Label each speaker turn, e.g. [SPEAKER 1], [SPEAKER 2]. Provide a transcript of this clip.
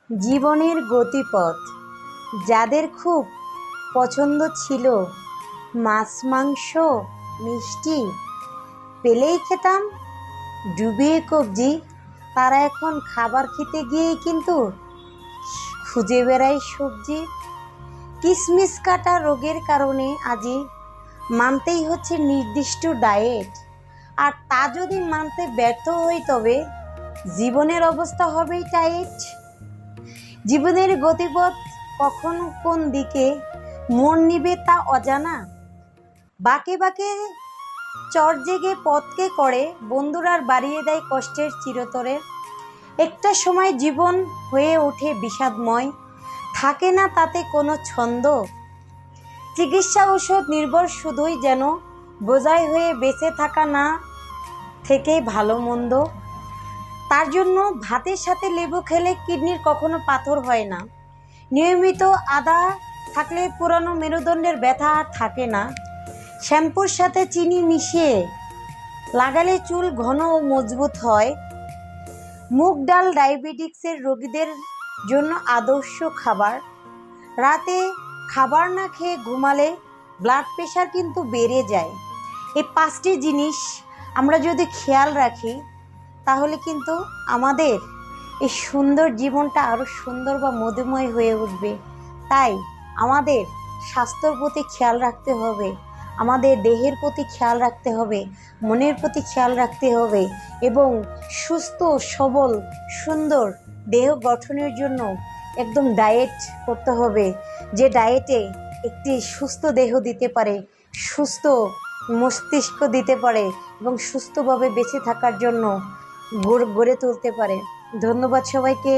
[SPEAKER 1] জীবনের গতিপথ যাদের খুব পছন্দ ছিল মাছ মাংস মিষ্টি পেলেই খেতাম ডুবিয়ে কবজি, তারা এখন খাবার খেতে গিয়েই কিন্তু খুঁজে বেড়ায় সবজি। কিসমিস কাটা রোগের কারণে আজই মানতেই হচ্ছে নির্দিষ্ট ডায়েট, আর তা যদি মানতে ব্যর্থ হই তবে জীবনের অবস্থা হবেই টাইট। জীবনের গতিপথ কখন কোন দিকে মন নিবে তা অজানা, বাঁকে বাঁকে চর জেগে পথকে করে বন্ধুরার বাড়িয়ে দেয় কষ্টের চিরতরে। একটা সময় জীবন হয়ে ওঠে বিষাদময়, থাকে না তাতে কোনো ছন্দ। চিকিৎসা ঔষধ নির্ভর শুধুই যেন বোঝাই হয়ে বেঁচে থাকা না থেকেই ভালো মন্দ। তার জন্য ভাতের সাথে লেবু খেলে কিডনির কখনো পাথর হয় না। নিয়মিত আদা থাকলে পুরানো মেরুদণ্ডের ব্যথা আর থাকে না। শ্যাম্পুর সাথে চিনি মিশিয়ে লাগালে চুল ঘন ও মজবুত হয়। মুগ ডাল ডায়াবেটিক্সের রোগীদের জন্য আদর্শ খাবার। রাতে খাবার না খেয়ে ঘুমালে ব্লাড প্রেশার কিন্তু বেড়ে যায়। এই 5টি জিনিস আমরা যদি খেয়াল রাখি তাহলে কিন্তু আমাদের এই সুন্দর জীবনটা আরও সুন্দর বা মধুময় হয়ে উঠবে। তাই আমাদের স্বাস্থ্যর প্রতি খেয়াল রাখতে হবে, আমাদের দেহের প্রতি খেয়াল রাখতে হবে, মনের প্রতি খেয়াল রাখতে হবে এবং সুস্থ সবল সুন্দর দেহ গঠনের জন্য একদম ডায়েট করতে হবে, যে ডায়েটে একটি সুস্থ দেহ দিতে পারে, সুস্থ মস্তিষ্ক দিতে পারে এবং সুস্থভাবে বেঁচে থাকার জন্য গড়ে তুলতে পারে। ধন্যবাদ সবাইকে।